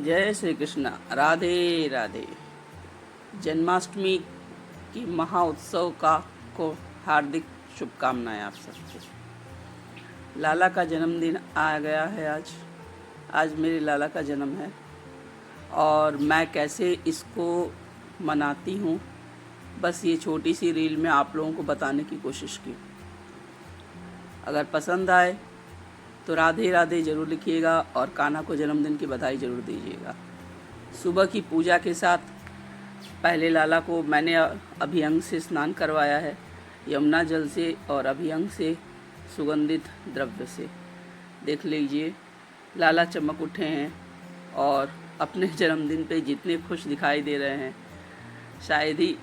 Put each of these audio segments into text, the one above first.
जय श्री कृष्ण। राधे राधे। जन्माष्टमी की महाउत्सव को हार्दिक शुभकामनाएं आप सबको। लाला का जन्मदिन आ गया है। आज मेरे लाला का जन्म है और मैं कैसे इसको मनाती हूँ, बस ये छोटी सी रील में आप लोगों को बताने की कोशिश की। अगर पसंद आए तो राधे राधे ज़रूर लिखिएगा और कान्हा को जन्मदिन की बधाई ज़रूर दीजिएगा। सुबह की पूजा के साथ पहले लाला को मैंने अभियंग से स्नान करवाया है, यमुना जल से और अभियंग से, सुगंधित द्रव्य से। देख लीजिए, लाला चमक उठे हैं और अपने जन्मदिन पे जितने खुश दिखाई दे रहे हैं शायद ही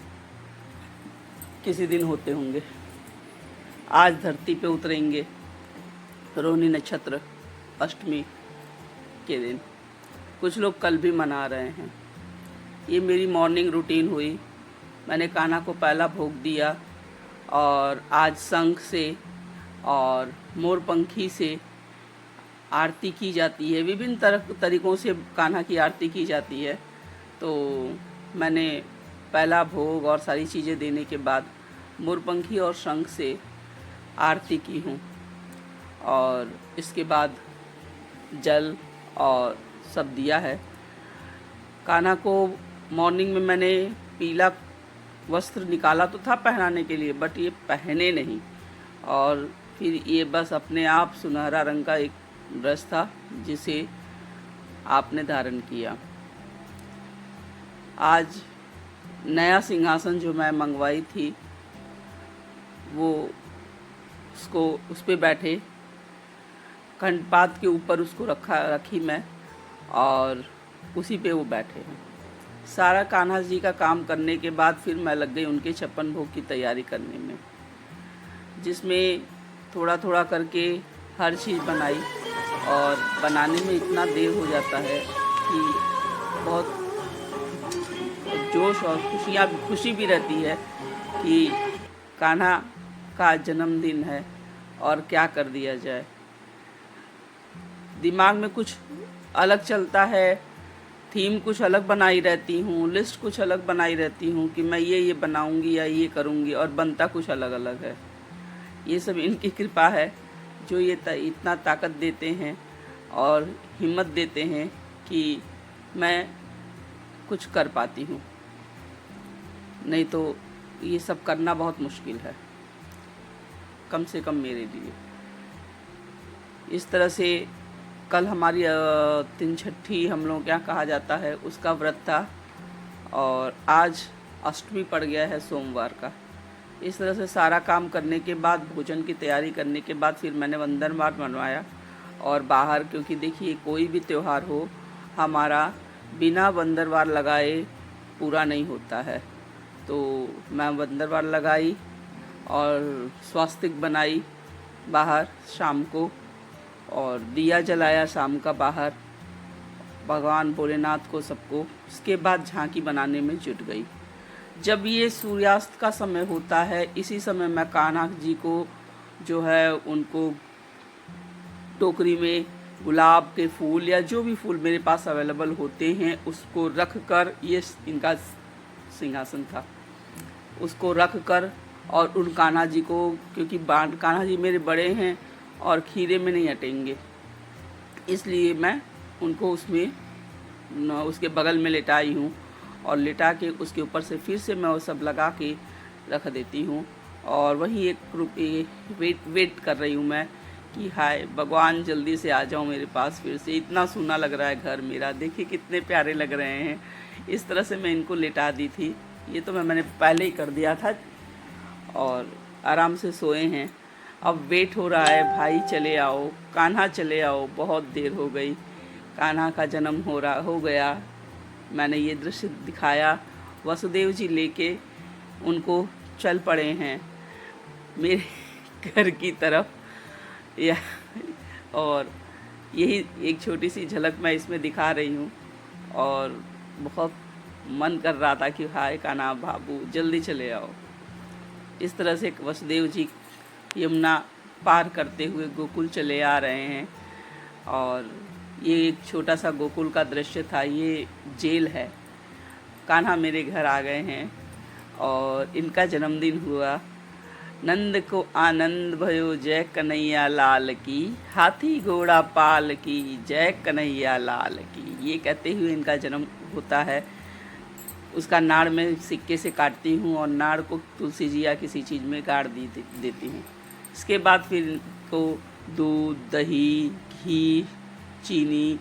किसी दिन होते होंगे। आज धरती पे उतरेंगे रोहिणी नक्षत्र अष्टमी के दिन। कुछ लोग कल भी मना रहे हैं। ये मेरी मॉर्निंग रूटीन हुई। मैंने कान्हा को पहला भोग दिया और आज शंख से और मोरपंखी से आरती की जाती है। विभिन्न तरीक़ों से कान्हा की आरती की जाती है। तो मैंने पहला भोग और सारी चीज़ें देने के बाद मोरपंखी और शंख से आरती की हूँ और इसके बाद जल और सब दिया है। कान्हा को मॉर्निंग में मैंने पीला वस्त्र निकाला तो था पहनाने के लिए, बट ये पहने नहीं और फिर ये बस अपने आप सुनहरा रंग का एक ड्रेस था जिसे आपने धारण किया। आज नया सिंहासन जो मैं मंगवाई थी वो उस पे बैठे, खंडपात के ऊपर उसको रखी मैं और उसी पे वो बैठे हैं। सारा कान्हा जी का काम करने के बाद फिर मैं लग गई उनके 56 भोग की तैयारी करने में, जिसमें थोड़ा थोड़ा करके हर चीज़ बनाई और बनाने में इतना देर हो जाता है कि बहुत जोश और खुशी भी रहती है कि कान्हा का जन्मदिन है और क्या कर दिया जाए। दिमाग में कुछ अलग चलता है, थीम कुछ अलग बनाई रहती हूँ, लिस्ट कुछ अलग बनाई रहती हूँ कि मैं ये बनाऊँगी या ये करूँगी, और बनता कुछ अलग अलग है। ये सब इनकी कृपा है जो ये इतना ताकत देते हैं और हिम्मत देते हैं कि मैं कुछ कर पाती हूँ, नहीं तो ये सब करना बहुत मुश्किल है, कम से कम मेरे लिए। इस तरह से कल हमारी 3 छठी हम लोग क्या कहा जाता है उसका व्रत था और आज अष्टमी पड़ गया है सोमवार का। इस तरह से सारा काम करने के बाद, भोजन की तैयारी करने के बाद फिर मैंने वंदनवार बनवाया और बाहर, क्योंकि देखिए कोई भी त्यौहार हो हमारा बिना वंदनवार लगाए पूरा नहीं होता है। तो मैं वंदनवार लगाई और स्वास्तिक बनाई बाहर शाम को और दिया जलाया शाम का बाहर भगवान भोलेनाथ को, सबको। उसके बाद झांकी बनाने में जुट गई। जब ये सूर्यास्त का समय होता है, इसी समय मैं कान्हा जी को जो है उनको टोकरी में गुलाब के फूल या जो भी फूल मेरे पास अवेलेबल होते हैं उसको रख कर, ये इनका सिंहासन था, उसको रख कर और उन कान्हा जी को, क्योंकि कान्हा जी मेरे बड़े हैं और खीरे में नहीं हटेंगे, इसलिए मैं उनको उसके बगल में लेटाई हूँ और लेटा के उसके ऊपर से फिर से मैं वो सब लगा के रख देती हूँ। और वहीं वेट कर रही हूँ मैं कि हाय भगवान जल्दी से आ जाओ मेरे पास फिर से। इतना सूना लग रहा है घर मेरा, देखिए कितने प्यारे लग रहे हैं। इस तरह से मैं इनको लेटा दी थी। ये तो मैंने पहले ही कर दिया था और आराम से सोए हैं। अब वेट हो रहा है, भाई चले आओ, कान्हा चले आओ, बहुत देर हो गई, कान्हा का जन्म हो गया। मैंने ये दृश्य दिखाया, वसुदेव जी लेके उनको चल पड़े हैं मेरे घर की तरफ और यही एक छोटी सी झलक मैं इसमें दिखा रही हूँ। और बहुत मन कर रहा था कि हाय कान्हा बाबू जल्दी चले आओ। इस तरह से वसुदेव जी यमुना पार करते हुए गोकुल चले आ रहे हैं और ये एक छोटा सा गोकुल का दृश्य था। ये जेल है। कान्हा मेरे घर आ गए हैं और इनका जन्मदिन हुआ। नंद को आनंद भयो जय कन्हैया लाल की, हाथी घोड़ा पाल की जय कन्हैया लाल की। ये कहते हुए इनका जन्म होता है। उसका नाड़ में सिक्के से काटती हूँ और नाड़ को तुलसी जी या किसी चीज़ में गाड़ देती हूँ। इसके बाद फिर इनको दूध, दही, घी, चीनी,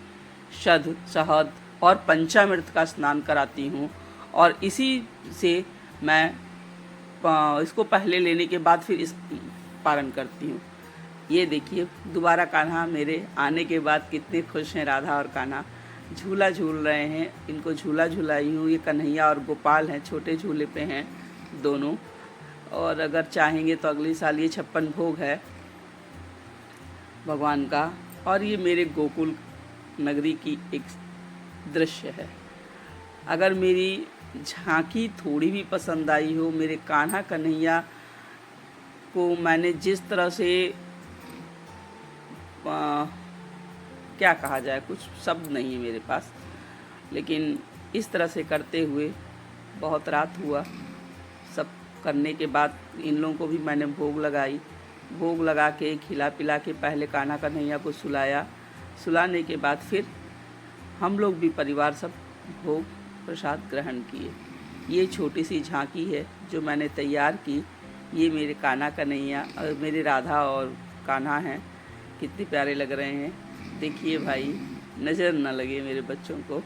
शहद और पंचामृत का स्नान कराती हूँ और इसी से मैं इसको पहले लेने के बाद फिर इस पारण करती हूँ। ये देखिए दोबारा कान्हा मेरे आने के बाद कितने खुश हैं। राधा और कान्हा झूला झूल रहे हैं। इनको झूला झुलाई हूँ। ये कन्हैया और गोपाल हैं, छोटे झूले पे हैं दोनों। और अगर चाहेंगे तो अगले साल ये 56 भोग है भगवान का। और ये मेरे गोकुल नगरी की एक दृश्य है। अगर मेरी झांकी थोड़ी भी पसंद आई हो, मेरे कान्हा कन्हैया को मैंने जिस तरह से क्या कहा जाए, कुछ शब्द नहीं है मेरे पास, लेकिन इस तरह से करते हुए बहुत रात हुआ। सब करने के बाद इन लोगों को भी मैंने भोग लगाई। भोग लगा के खिला पिला के पहले कान्हा कन्हैया को सुलाया। सुलाने के बाद फिर हम लोग भी परिवार सब भोग प्रसाद ग्रहण किए। ये छोटी सी झांकी है जो मैंने तैयार की। ये मेरे कान्हा कन्हैया और मेरे राधा और कान्हा हैं। कितने प्यारे लग रहे हैं। देखिए भाई, नज़र ना लगे मेरे बच्चों को,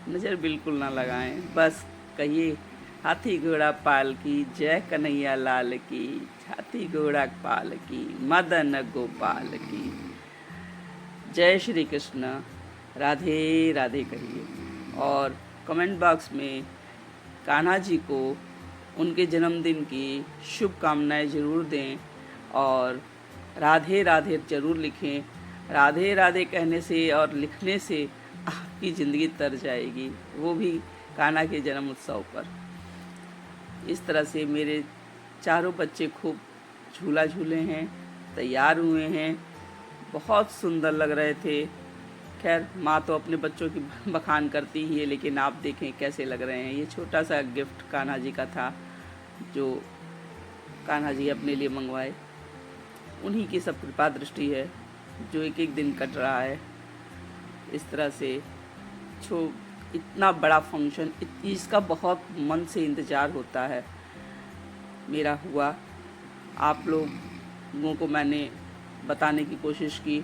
नज़र बिल्कुल ना लगाएं। बस कहिए हाथी घोड़ा पाल की जय कन्हैया लाल की, हाथी घोड़ा पाल की मदन गोपाल की। जय श्री कृष्ण। राधे राधे कहिए और कमेंट बॉक्स में कान्हा जी को उनके जन्मदिन की शुभकामनाएं ज़रूर दें और राधे राधे ज़रूर लिखें। राधे राधे कहने से और लिखने से आपकी ज़िंदगी तर जाएगी, वो भी कान्हा के जन्म उत्सव पर। इस तरह से मेरे चारों बच्चे खूब झूला झूले हैं, तैयार हुए हैं, बहुत सुंदर लग रहे थे। खैर माँ तो अपने बच्चों की बखान करती ही है, लेकिन आप देखें कैसे लग रहे हैं। ये छोटा सा गिफ्ट कान्हा जी का था जो कान्हा जी अपने लिए मंगवाए। उन्हीं की सब कृपा दृष्टि है जो एक एक दिन कट रहा है। इस तरह से इतना बड़ा फंक्शन, इसका बहुत मन से इंतज़ार होता है। मेरा हुआ, आप लोगों को मैंने बताने की कोशिश की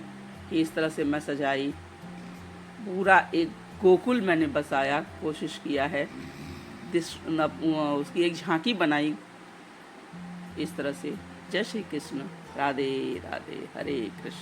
कि इस तरह से मैं सजाई, पूरा एक गोकुल मैंने बसाया, कोशिश किया है। उसकी एक झांकी बनाई इस तरह से। जय श्री कृष्ण। राधे राधे। हरे कृष्ण।